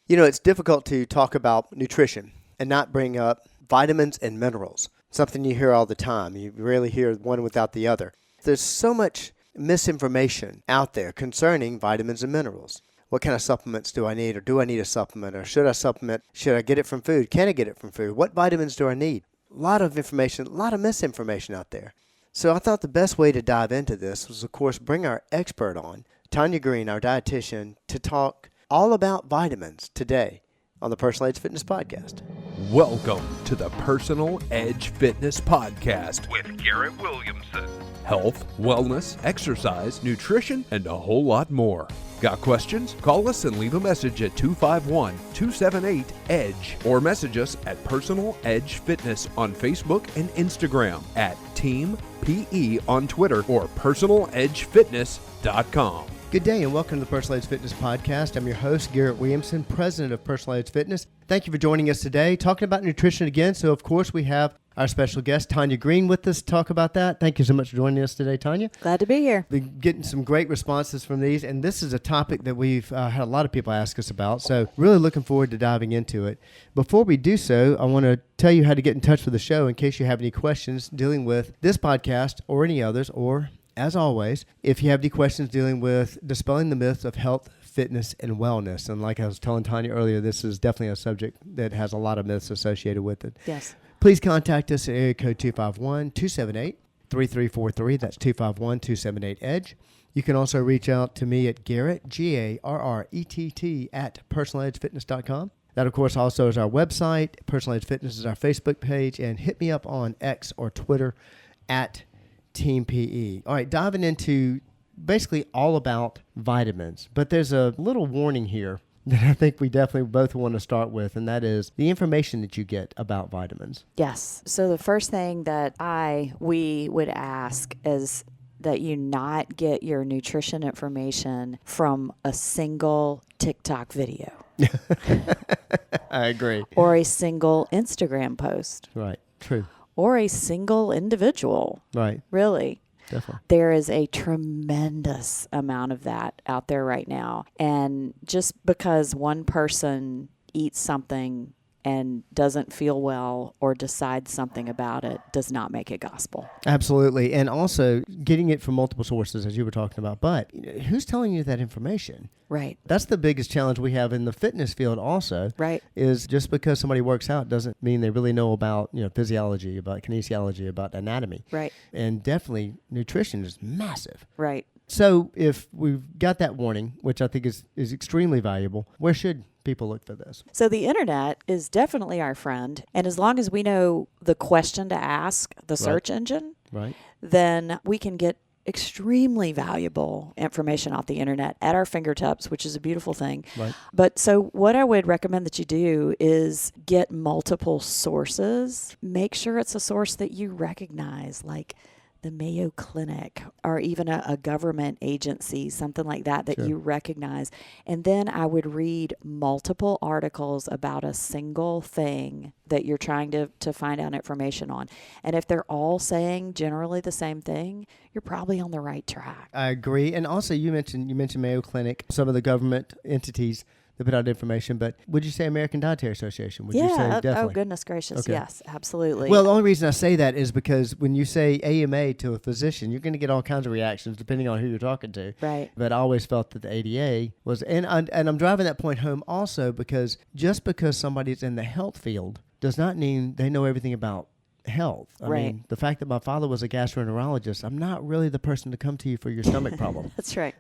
You know, it's difficult to talk about nutrition and not bring up vitamins and minerals, something you hear all the time. You rarely hear one without the other. There's so much misinformation out there concerning vitamins and minerals. What kind of supplements do I need, or do I need a supplement, or should I supplement? Should I get it from food? Can I get it from food? What vitamins do I need? A lot of information, a lot of misinformation out there. So I thought the best way to dive into this was, of course, bring our expert on, Tonja Greene, our dietitian, to talk all about vitamins today on the Personal Edge Fitness Podcast. Welcome to the Personal Edge Fitness Podcast with Garrett Williamson. Health, wellness, exercise, nutrition, and a whole lot more. Got questions? Call us and leave a message at 251-278-EDGE or message us at Personal Edge Fitness on Facebook and Instagram, at Team PE on Twitter, or personaledgefitness.com. Good day and welcome to the Personal Edge Fitness Podcast. I'm your host, Garrett Williamson, president of Personal Edge Fitness. Thank you for joining us today, talking about nutrition again. So, of course, we have our special guest, Tonja Greene, with us to talk about that. Thank you so much for joining us today, Tonja. Glad to be here. Been getting some great responses from these, and this is a topic that we've had a lot of people ask us about, so really looking forward to diving into it. Before we do so, I want to tell you how to get in touch with the show in case you have any questions dealing with this podcast or any others, or as always, if you have any questions dealing with dispelling the myths of health, fitness, and wellness. And like I was telling Tonja earlier, this is definitely a subject that has a lot of myths associated with it. Yes. Please contact us at area code 251-278-3343. That's 251-278-EDGE. You can also reach out to me at Garrett, Garrett, at personaledgefitness.com. That, of course, also is our website. Personal Edge Fitness is our Facebook page. And hit me up on X or Twitter at Team PE. All right, diving into basically all about vitamins. But there's a little warning here that I think we definitely both want to start with, and that is the information that you get about vitamins. Yes. So the first thing that we would ask is that you not get your nutrition information from a single TikTok video. I agree. Or a single Instagram post. Right. True. Or a single individual. Right. Really. Definitely. There is a tremendous amount of that out there right now. And just because one person eats something and doesn't feel well or decides something about it does not make it gospel. Absolutely. And also getting it from multiple sources, as you were talking about. But who's telling you that information? Right. That's the biggest challenge we have in the fitness field also. Right. Is just because somebody works out doesn't mean they really know about, physiology, about kinesiology, about anatomy. Right. And definitely nutrition is massive. Right. So if we've got that warning, which I think is extremely valuable, where should people look for this? So the internet is definitely our friend. And as long as we know the question to ask the search engine, right, then we can get extremely valuable information off the internet at our fingertips, which is a beautiful thing. Right. But so what I would recommend that you do is get multiple sources. Make sure it's a source that you recognize, like the Mayo Clinic, or even a government agency, something like that Sure. you recognize. And then I would read multiple articles about a single thing that you're trying to find out information on. And if they're all saying generally the same thing, you're probably on the right track. I agree. And also you mentioned Mayo Clinic, some of the government entities that put out information, but would you say American Dietary Association? Would you say definitely? Oh, goodness gracious. Okay. Yes, absolutely. Well, the only reason I say that is because when you say AMA to a physician, you're going to get all kinds of reactions depending on who you're talking to. Right. But I always felt that the ADA was, and I'm driving that point home also because just because somebody's in the health field does not mean they know everything about health. I mean, the fact that my father was a gastroenterologist, I'm not really the person to come to you for your stomach problem. That's right.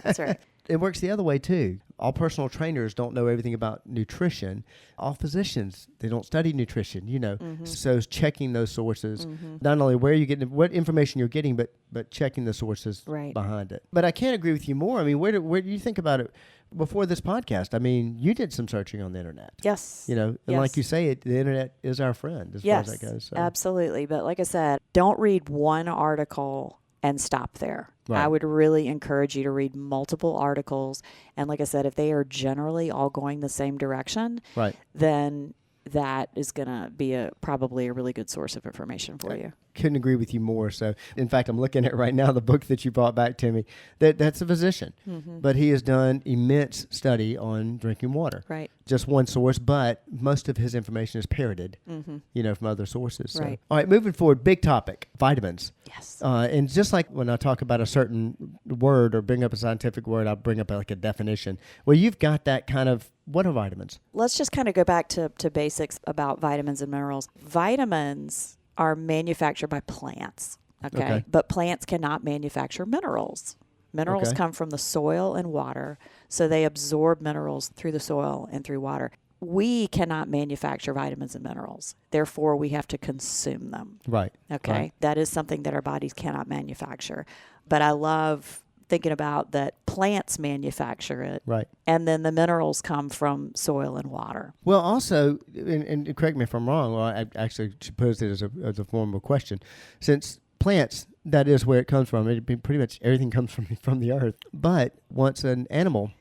That's right. It works the other way, too. All personal trainers don't know everything about nutrition. All physicians, they don't study nutrition, Mm-hmm. So checking those sources, Mm-hmm. not only where you're getting, what information you're getting, but checking the sources Right. behind it. But I can't agree with you more. I mean, where do you think about it before this podcast? I mean, you did some searching on the internet. Yes. And like you say, the internet is our friend as far as that goes. So. Absolutely. But like I said, don't read one article and stop there. Right. I would really encourage you to read multiple articles. And like I said, if they are generally all going the same direction, Right. then that is going to be probably a really good source of information for you. couldn't agree with you more. So, in fact, I'm looking at right now the book that you brought back to me. That's a physician, but he has done immense study on drinking water. Right. Just one source, but most of his information is parroted, from other sources. So. Right. All right, moving forward, big topic, vitamins. Yes. And just like when I talk about a certain word or bring up a scientific word, I'll bring up like a definition. Well, you've got that kind of, what are vitamins? Let's just kind of go back to basics about vitamins and minerals. Vitamins are manufactured by plants, okay? But plants cannot manufacture minerals. Minerals come from the soil and water, so they absorb minerals through the soil and through water. We cannot manufacture vitamins and minerals. Therefore, we have to consume them. Right. Okay? Right. That is something that our bodies cannot manufacture. But I love thinking about that plants manufacture it. Right. And then the minerals come from soil and water. Well, also, and correct me if I'm wrong, well, I actually posed it as a form of question. Since plants, that is where it comes from. Pretty much everything comes from the earth. But once an animal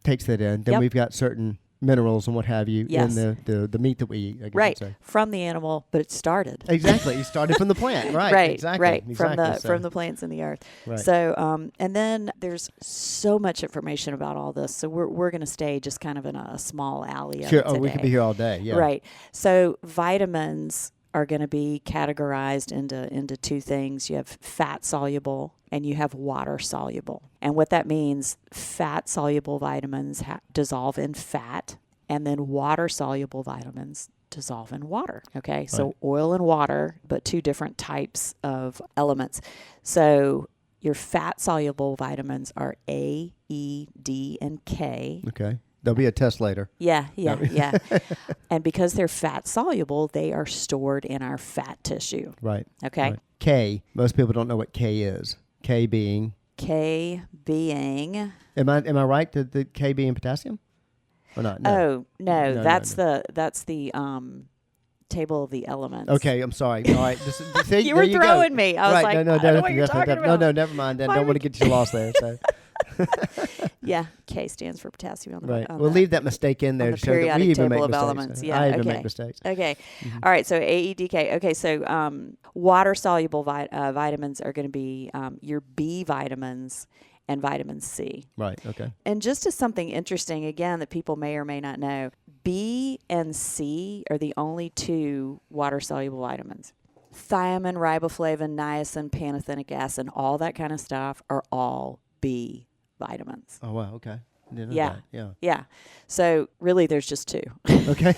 takes that in, then we've got certain minerals and what have you in the meat that we eat. I guess right. I'd say. From the animal, but it started. Exactly. You started from the plant. Right. Right. Exactly. Right. Exactly. From the plants in the earth. Right. So, and then there's so much information about all this. So we're going to stay just kind of in a small alley of Sure. it today. We could be here all day. Yeah. Right. So vitamins are going to be categorized into two things. You have fat soluble and you have water soluble. And what that means, fat soluble vitamins dissolve in fat, and then water soluble vitamins dissolve in water. Okay. So oil and water, but two different types of elements. So your fat soluble vitamins are A, E, D, and K. Okay. There'll be a test later. Yeah. And because they're fat soluble, they are stored in our fat tissue. Right. Okay. Right. K. Most people don't know what K is. K being. Am I right? The K being potassium? Or not? No. Oh no, that's the table of the elements. Okay, I'm sorry. All right, see, you were throwing me. I was like, I don't know what you're talking about. No, never mind. Then don't want to get you lost there. So. Yeah, K stands for potassium. Right. We'll leave that mistake in there the to show that we periodic even table make of mistakes. elements. Yeah, I even make mistakes. Okay. All right. So AEDK. Okay. So water soluble vitamins are going to be your B vitamins and vitamin C. Right. Okay. And just as something interesting, again, that people may or may not know, B and C are the only two water soluble vitamins. Thiamine, riboflavin, niacin, pantothenic acid, all that kind of stuff are all B vitamins. Oh wow. Okay. Didn't know Yeah. that. Yeah. So really, there's just two. Okay.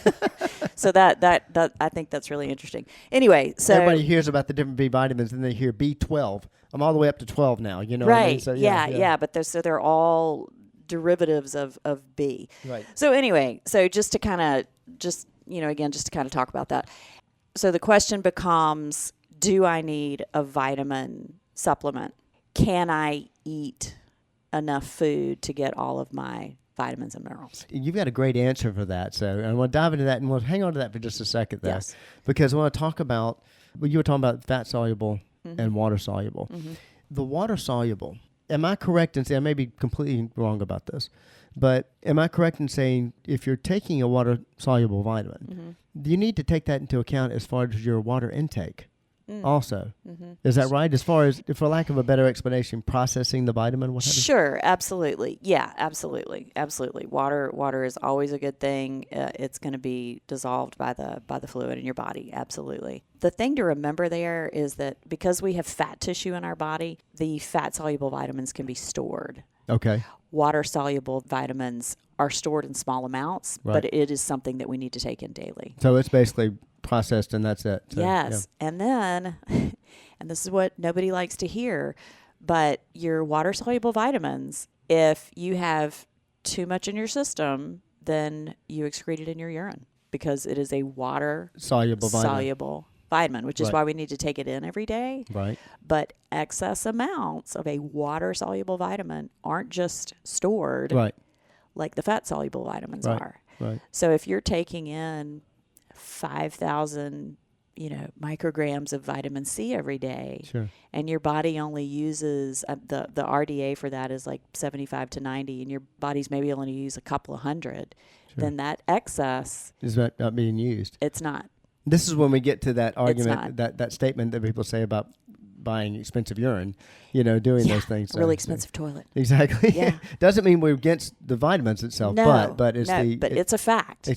So that I think that's really interesting. Anyway, so everybody hears about the different B vitamins, and they hear B12. I'm all the way up to 12 now. You know right? What I mean? So, yeah. But they're all derivatives of B. Right. So anyway, so just to kind of just to kind of talk about that. So the question becomes, do I need a vitamin supplement? Can I eat enough food to get all of my vitamins and minerals? You've got a great answer for that. So I want to dive into that, and we'll hang on to that for just a second there. Yes. Because I want to talk about, you were talking about fat soluble and water soluble. The water soluble, am I correct in saying, I may be completely wrong about this, but am I correct in saying if you're taking a water soluble vitamin, you need to take that into account as far as your water intake? Also, is that right? As far as, for lack of a better explanation, processing the vitamin, what have you? Sure, absolutely, yeah, absolutely. Water is always a good thing. It's going to be dissolved by the fluid in your body. Absolutely. The thing to remember there is that because we have fat tissue in our body, the fat soluble vitamins can be stored. Okay. Water soluble vitamins are stored in small amounts, but it is something that we need to take in daily. So it's basically processed and that's it. So, yes. Yeah. And then, and this is what nobody likes to hear, but your water soluble vitamins, if you have too much in your system, then you excrete it in your urine because it is a water soluble vitamin, which is why we need to take it in every day. Right. But excess amounts of a water soluble vitamin aren't just stored like the fat soluble vitamins are. Right. So if you're taking in 5,000, micrograms of vitamin C every day, and your body only uses the RDA for that is like 75 to 90, and your body's maybe only use a couple of hundred, then that excess is not being used. It's not. This is when we get to that argument, not. that statement that people say about buying expensive urine, doing those things. Really expensive toilet. Exactly. Yeah. Doesn't mean we're against the vitamins itself, but it's it's a fact.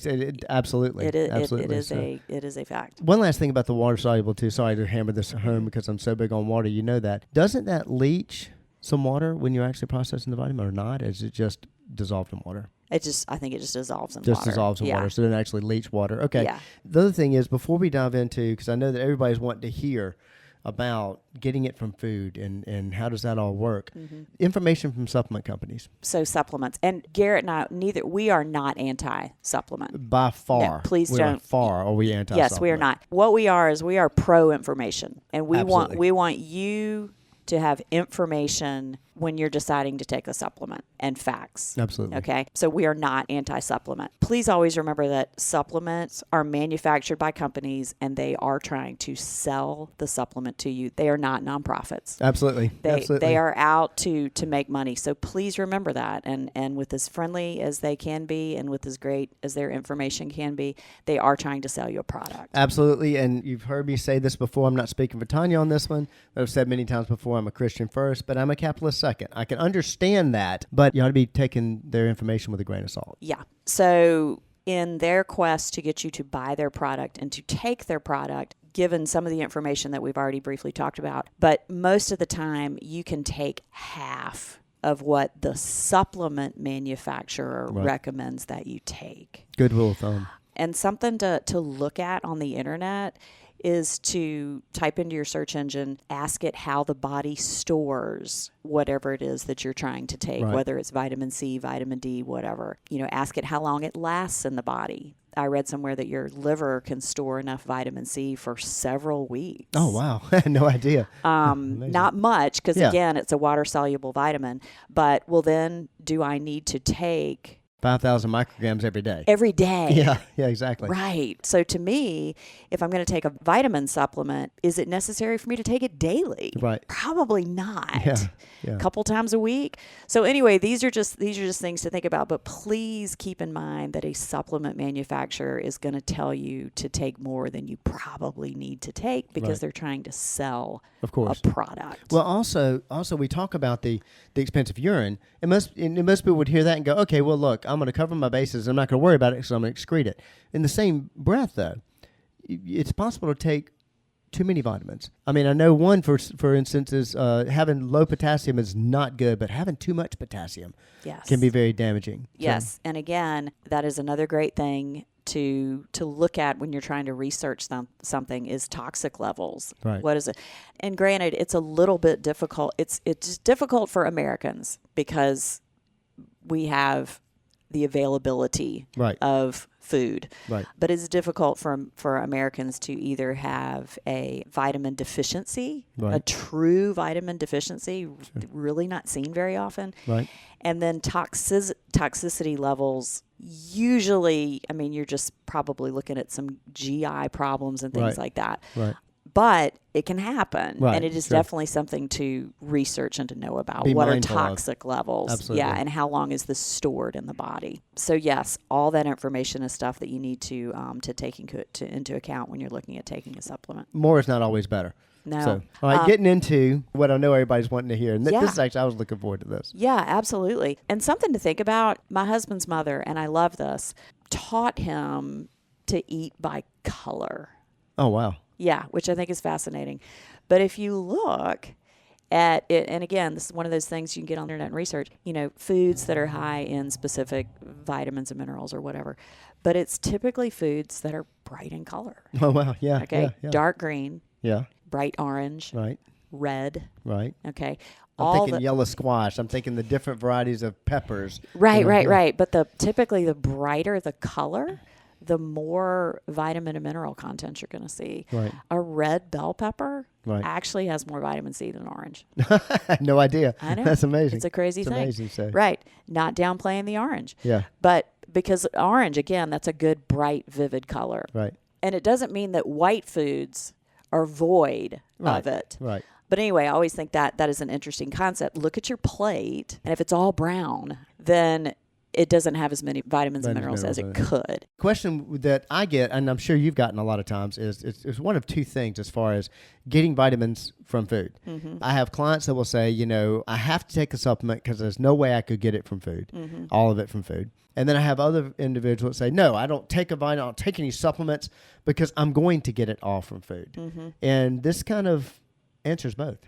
Absolutely. It is. Absolutely. It is a fact. One last thing about the water soluble too. Sorry to hammer this home because I'm so big on water. You know that. Doesn't that leach some water when you're actually processing the vitamin or not? Is it just dissolved in water? I think it just dissolves in water. Just dissolves in water, so it doesn't actually leach water. Okay. Yeah. The other thing is, before we dive into, because I know that everybody's wanting to hear about getting it from food and how does that all work, information from supplement companies. So supplements. And Garrett and I, we are not anti-supplement. By far. No, please don't. By far are we anti-supplement? Yes, we are not. What we are is we are pro-information. And we want you to have information when you're deciding to take a supplement and facts. Absolutely. Okay? So we are not anti-supplement. Please always remember that supplements are manufactured by companies and they are trying to sell the supplement to you. They are not nonprofits. Absolutely. They are out to make money. So please remember that. And with as friendly as they can be and with as great as their information can be, they are trying to sell you a product. Absolutely. And you've heard me say this before. I'm not speaking for Tonja on this one. I've said many times before, I'm a Christian first, but I'm a capitalist second. I can understand that, but you ought to be taking their information with a grain of salt. Yeah. So in their quest to get you to buy their product and to take their product, given some of the information that we've already briefly talked about, but most of the time you can take half of what the supplement manufacturer recommends that you take. Good rule of thumb. And something to look at on the internet is to type into your search engine, ask it how the body stores whatever it is that you're trying to take, whether it's vitamin C, vitamin D, whatever. Ask it how long it lasts in the body. I read somewhere that your liver can store enough vitamin C for several weeks. Oh, wow. I had no idea. Not much, because again, it's a water-soluble vitamin. But, well, then do I need to take 5,000 micrograms every day. Every day. Yeah, exactly. Right. So to me, if I'm going to take a vitamin supplement, is it necessary for me to take it daily? Right. Probably not. Yeah. A couple times a week. So anyway, these are just things to think about. But please keep in mind that a supplement manufacturer is going to tell you to take more than you probably need to take because they're trying to sell a product. Well, also we talk about the expensive urine, and most people would hear that and go, okay, well, look, I'm going to cover my bases. I'm not going to worry about it because I'm going to excrete it. In the same breath, though, it's possible to take too many vitamins. I mean, I know one, for instance, is having low potassium is not good, but having too much potassium can be very damaging. Yes, and again, that is another great thing to look at when you're trying to research something is toxic levels. Right. What is it? And granted, it's a little bit difficult. It's difficult for Americans because we have the availability of food. Right. But it's difficult for Americans to either have a vitamin deficiency, a true vitamin deficiency, really not seen very often. Right. And then toxicity levels, usually, I mean, you're just probably looking at some GI problems and things like that. Right. But it can happen, and it is sure. definitely something to research and to know about. Be what are mindful toxic levels? Absolutely. Yeah, and how long is this stored in the body? So yes, all that information is stuff that you need to take into account when you're looking at taking a supplement. More is not always better. No. So, all right, getting into what I know everybody's wanting to hear. And Yeah. this is actually, I was looking forward to this. Yeah, absolutely. And something to think about, my husband's mother, and I love this, taught him to eat by color. Oh, wow. Yeah, which I think is fascinating. But if you look at it, and again, this is one of those things you can get on the internet and research, foods that are high in specific vitamins and minerals or whatever. But it's typically foods that are bright in color. Oh, wow. Yeah. Okay. Yeah. Dark green, Yeah. bright orange, Right. red. Right. Okay. I'm thinking yellow squash. I'm thinking the different varieties of peppers. Right. But typically the brighter the color, the more vitamin and mineral content you're going to see. Right. A red bell pepper actually has more vitamin C than orange. I had no idea. I know. That's amazing. It's a crazy thing. Amazing. So. Right. Not downplaying the orange. Yeah. But because orange, again, that's a good, bright, vivid color. Right. And it doesn't mean that white foods are void of it. Right. But anyway, I always think that is an interesting concept. Look at your plate, and if it's all brown, then it doesn't have as many vitamins and minerals as it could. Question that I get, and I'm sure you've gotten a lot of times, is it's one of two things as far as getting vitamins from food. I have clients that will say, I have to take a supplement because there's no way I could get it from food, all of it from food. And then I have other individuals that say, no, I don't take a vitamin, I don't take any supplements because I'm going to get it all from food. And this kind of answers both.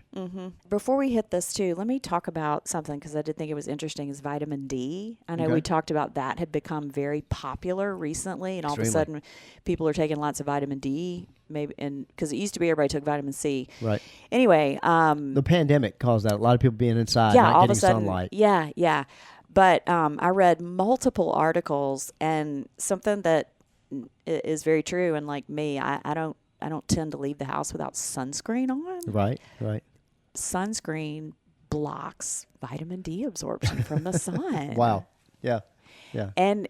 Before we hit this too, let me talk about something because I did think it was interesting is vitamin D. I know we talked about that had become very popular recently, and all of a sudden people are taking lots of vitamin D, maybe, and because it used to be everybody took vitamin C. Right. Anyway, the pandemic caused that. A lot of people being inside, yeah, not all getting of a sudden, sunlight. Yeah. But I read multiple articles, and something that is very true. And like me, I don't tend to leave the house without sunscreen on. Right. Sunscreen blocks vitamin D absorption from the sun. Wow. Yeah. And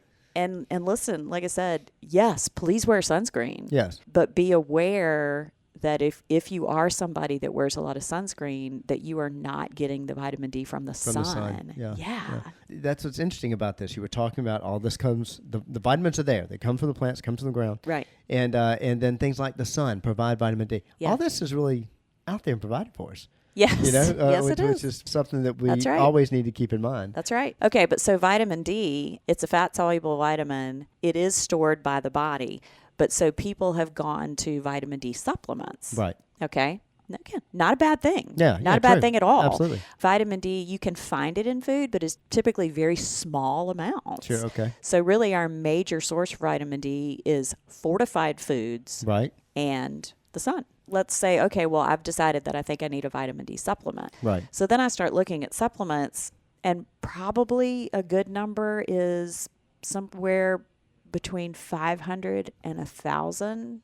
listen, like I said, yes, please wear sunscreen. Yes. But be aware that if you are somebody that wears a lot of sunscreen, that you are not getting the vitamin D from the sun. Yeah. That's what's interesting about this. You were talking about all this comes, the vitamins are there. They come from the plants, come from the ground. Right. And then things like the sun provide vitamin D. Yeah. All this is really out there and provided for us. Yes. Yes, which is something that we right. always need to keep in mind. That's right. Okay, but so vitamin D, it's a fat-soluble vitamin. It is stored by the body. But so people have gone to vitamin D supplements. Right. Okay. Again, not a bad thing. Yeah. Not a bad true. thing at all. Absolutely. Vitamin D, you can find it in food, but it's typically very small amounts. Sure. Okay. So really our major source for vitamin D is fortified foods. Right. And the sun. Let's say, okay, well, I've decided that I think I need a vitamin D supplement. Right. So then I start looking at supplements, and probably a good number is somewhere between 500 and 1,000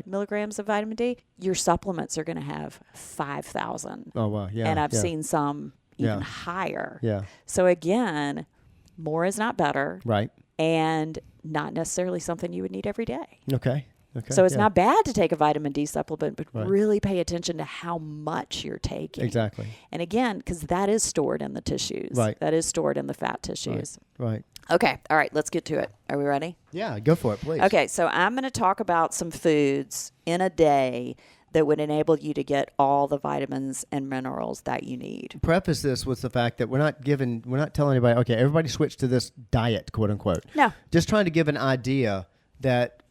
milligrams of vitamin D. Your supplements are going to have 5,000. Oh, wow. Yeah. And I've seen some even higher. Yeah. So again, more is not better. Right. And not necessarily something you would need every day. Okay. So it's not bad to take a vitamin D supplement, but really pay attention to how much you're taking. Exactly. And again, because that is stored in the tissues. Right. That is stored in the fat tissues. Right. Okay. All right. Let's get to it. Are we ready? Yeah. Go for it, please. Okay. So I'm going to talk about some foods in a day that would enable you to get all the vitamins and minerals that you need. Preface this with the fact that we're not telling anybody, okay, everybody switch to this diet, quote unquote. No. Just trying to give an idea that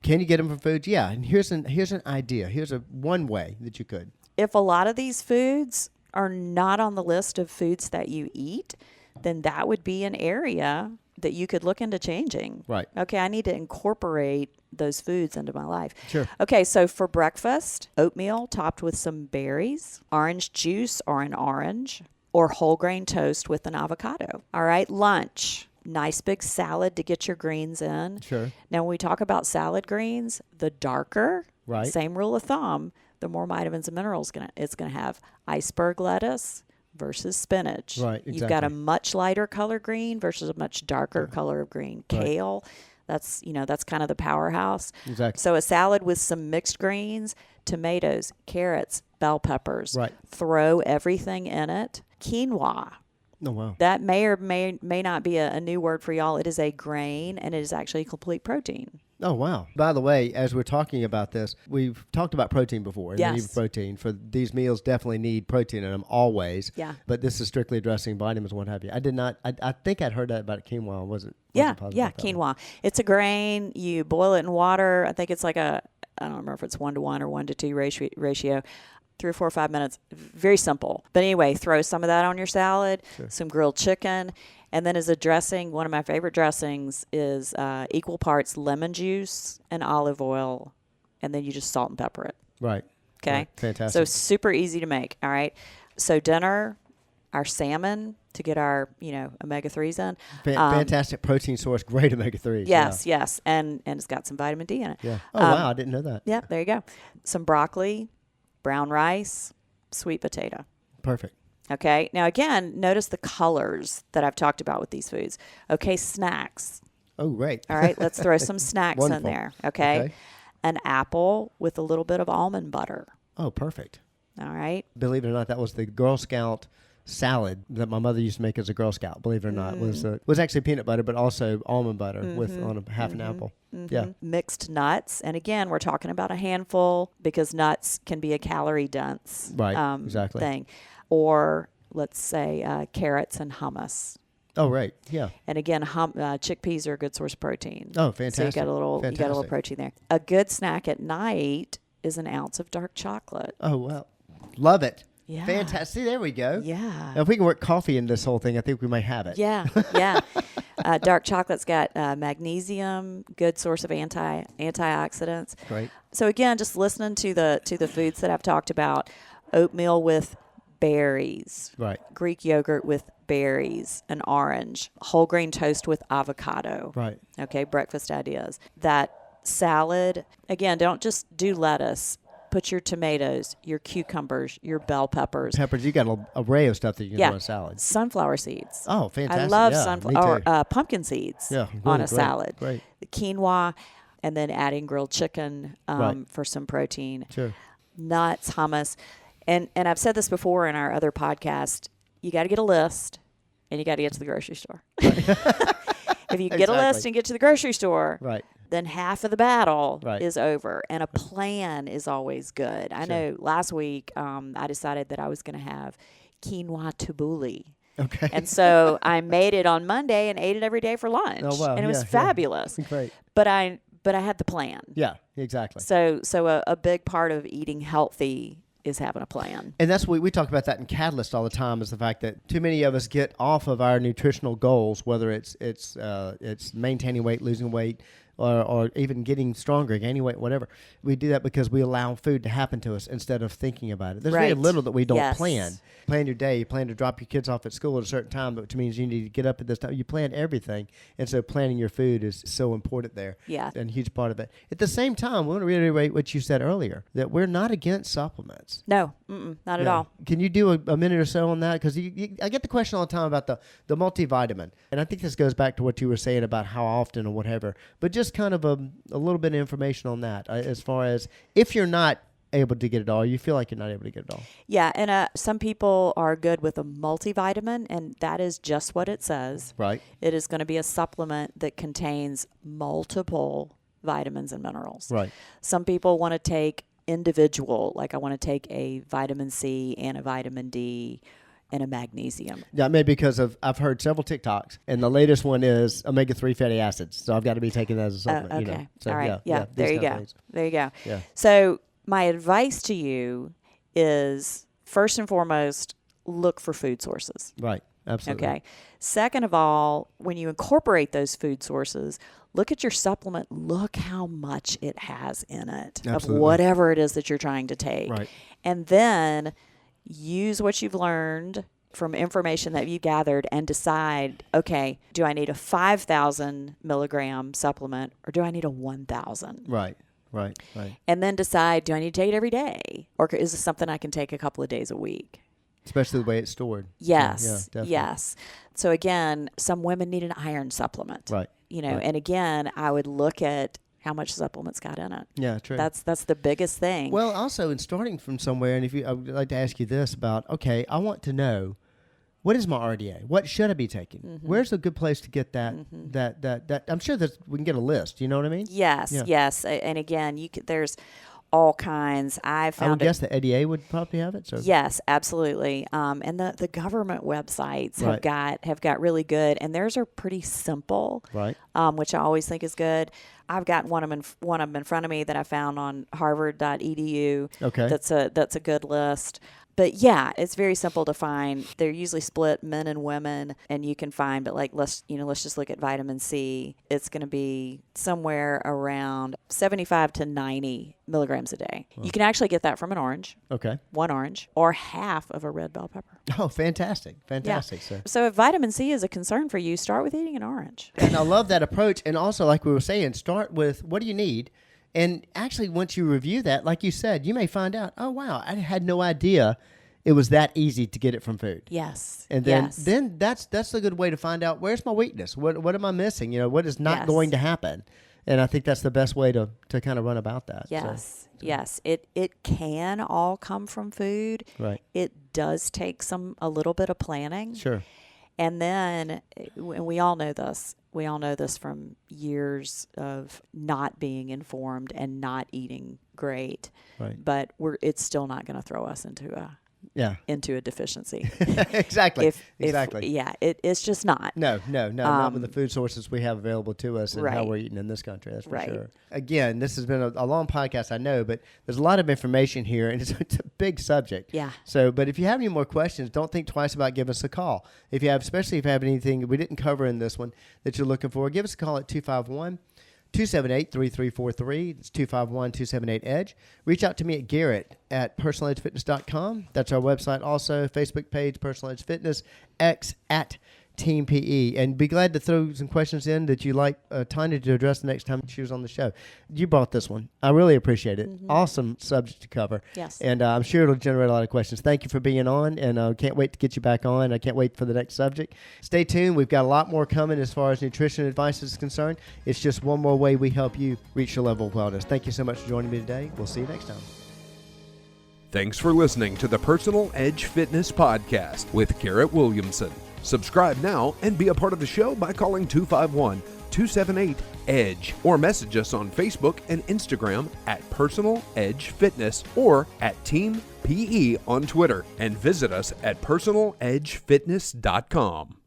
can you get them from foods? Yeah. And here's an idea. Here's one way that you could. If a lot of these foods are not on the list of foods that you eat, then that would be an area that you could look into changing. Right. Okay, I need to incorporate those foods into my life. Sure. Okay, so for breakfast, oatmeal topped with some berries, orange juice or an orange, or whole grain toast with an avocado. All right, lunch. Nice big salad to get your greens in. Sure. Now, when we talk about salad greens, the darker, Right. same rule of thumb, the more vitamins and minerals it's going to have. Iceberg lettuce versus spinach. Right, exactly. You've got a much lighter color green versus a much darker color of green. Right. Kale, that's kind of the powerhouse. Exactly. So a salad with some mixed greens, tomatoes, carrots, bell peppers. Right. Throw everything in it. Quinoa. Oh, wow. That may or may not be a new word for y'all. It is a grain, and it is actually complete protein. Oh, wow. By the way, as we're talking about this, we've talked about protein before. And Yes. the need for protein. For these meals definitely need protein in them, always. Yeah. But this is strictly addressing vitamins and what have you. I did not, I think I'd heard that about quinoa. Wasn't positive about that quinoa. one. It's a grain. You boil it in water. I think it's like I don't remember if it's 1-to-1 or 1-to-2 ratio. 3 or 4 or 5 minutes. Very simple. But anyway, throw some of that on your salad, some grilled chicken. And then as a dressing, one of my favorite dressings is equal parts lemon juice and olive oil. And then you just salt and pepper it. Right. Okay. Right. Fantastic. So super easy to make. All right. So dinner, our salmon to get our, omega-3s in. Fantastic protein source. Great omega-3s. Yes. And it's got some vitamin D in it. Yeah. Oh, wow. I didn't know that. Yeah. There you go. Some broccoli, brown rice, sweet potato. Perfect. Okay. Now, again, notice the colors that I've talked about with these foods. Okay. Snacks. Oh, great. All right. Let's throw some snacks in Wonderful. there. Okay. An apple with a little bit of almond butter. Oh, perfect. All right. Believe it or not, that was the Girl Scout salad that my mother used to make as a Girl Scout, believe it or not. Was actually peanut butter, but also almond butter with on half an apple. Yeah. Mixed nuts. And again, we're talking about a handful because nuts can be a calorie dense exactly. thing. Or let's say carrots and hummus. Oh, right. Yeah. And again, chickpeas are a good source of protein. Oh, fantastic. So you got a little protein there. A good snack at night is an ounce of dark chocolate. Oh, well. Love it. Yeah. Fantastic. See, there we go. Yeah. Now, if we can work coffee in this whole thing, I think we might have it. Yeah. Yeah. Dark chocolate's got magnesium, good source of antioxidants. Great. So again, just listening to the foods that I've talked about, oatmeal with berries, Right. Greek yogurt with berries, an orange, whole grain toast with avocado. Right. Okay, breakfast ideas. That salad, again, don't just do lettuce. Put your tomatoes, your cucumbers, your bell peppers. Peppers, you got an array of stuff that you can do on a salad. Sunflower seeds. Oh, fantastic. I love sunflower pumpkin seeds really on a great. salad. Great. The quinoa, and then adding grilled chicken Right. for some protein. Sure. Nuts, hummus. And I've said this before in our other podcast, you got to get a list and you got to get to the grocery store. If you get a list and get to the grocery store, Right. then half of the battle Right. is over. And a plan is always good. I know last week I decided that I was going to have quinoa tabbouleh. Okay. And so I made it on Monday and ate it every day for lunch. Oh, wow. And it was fabulous. Great. But I had the plan. Yeah, exactly. So a big part of eating healthy is having a plan. And that's what we talk about that in Catalyst all the time, is the fact that too many of us get off of our nutritional goals, whether it's maintaining weight, losing weight, or even getting stronger, gaining weight, whatever. We do that because we allow food to happen to us instead of thinking about it. There's very little that we don't plan. Plan your day. You plan to drop your kids off at school at a certain time, which means you need to get up at this time. You plan everything. And so planning your food is so important there. Yeah. And a huge part of it. At the same time, we want to reiterate what you said earlier, that we're not against supplements. No, not at all. Can you do a minute or so on that? Because I get the question all the time about the multivitamin. And I think this goes back to what you were saying about how often or whatever. But just kind of a little bit of information on that as far as if you're not able to get it all, you feel like you're not able to get it all. Yeah, and some people are good with a multivitamin, and that is just what it says. Right. It is going to be a supplement that contains multiple vitamins and minerals. Right. Some people want to take individual, like I want to take a vitamin C and a vitamin D and a magnesium. Yeah, maybe because I've heard several TikToks, and the latest one is omega-3 fatty acids. So I've got to be taking that as a supplement. Okay. You know? So, all right. Yeah. these There you kind of go. things. There you go. Yeah. So my advice to you is, first and foremost, look for food sources. Right. Absolutely. Okay. Second of all, when you incorporate those food sources, look at your supplement. Look how much it has in it of whatever it is that you're trying to take. Right. And then use what you've learned from information that you gathered and decide, okay, do I need a 5,000 milligram supplement or do I need a 1,000? Right. And then decide, do I need to take it every day? Or is this something I can take a couple of days a week? Especially the way it's stored. Yes. So, yeah, definitely. Yes. So again, some women need an iron supplement. Right. You know, Right. and again, I would look at how much supplements got in it. Yeah, true. That's the biggest thing. Well, also in starting from somewhere, and I would like to ask you this about, okay, I want to know, what is my RDA? What should I be taking? Mm-hmm. Where's a good place to get that? That I'm sure that we can get a list. You know what I mean? Yes. Yeah. Yes. And again, there's all kinds. I would guess the ADA would probably have it. So. Yes, absolutely. And the government websites have got really good, and theirs are pretty simple. Right. Which I always think is good. I've got one of them in front of me that I found on Harvard.edu. Okay. That's a good list. But yeah, it's very simple to find. They're usually split men and women, and you can find. But like let's just look at vitamin C. It's going to be somewhere around 75 to 90 milligrams a day. Wow. You can actually get that from an orange. Okay. One orange or half of a red bell pepper. Oh, fantastic! Yeah. So if vitamin C is a concern for you, start with eating an orange. And I love that approach. And also, like we were saying, start with what do you need. And actually, once you review that, like you said, you may find out, oh, wow, I had no idea it was that easy to get it from food. Yes. And then that's a good way to find out, where's my weakness? What am I missing? What is not going to happen? And I think that's the best way to kind of run about that. Yes. Yes. It can all come from food. Right. It does take a little bit of planning. Sure. And then, and we all know this. We all know this from years of not being informed and not eating great. Right. But it's still not going to throw us into a deficiency. Exactly. It's just not. No, not with the food sources we have available to us and how we're eating in this country. That's for sure. Again, this has been a long podcast, I know, but there's a lot of information here, and it's a big subject. Yeah. So, but if you have any more questions, don't think twice about giving us a call. Especially if you have anything we didn't cover in this one that you're looking for, give us a call at 251-278-3343. It's 251-278-EDGE. Reach out to me at Garrett at personaledgefitness.com. That's our website also. Facebook page, Personal Edge Fitness. X at Team PE. And be glad to throw some questions in that you like Tonja to address the next time she was on the show. You brought this one. I really appreciate it. Mm-hmm. Awesome subject to cover. Yes. And I'm sure it'll generate a lot of questions. Thank you for being on, and can't wait to get you back on. I can't wait for the next subject. Stay tuned. We've got a lot more coming as far as nutrition advice is concerned. It's just one more way we help you reach your level of wellness. Thank you so much for joining me today. We'll see you next time. Thanks for listening to the Personal Edge Fitness Podcast with Garrett Williamson. Subscribe now and be a part of the show by calling 251-278-EDGE or message us on Facebook and Instagram at Personal Edge Fitness or at Team PE on Twitter, and visit us at personaledgefitness.com.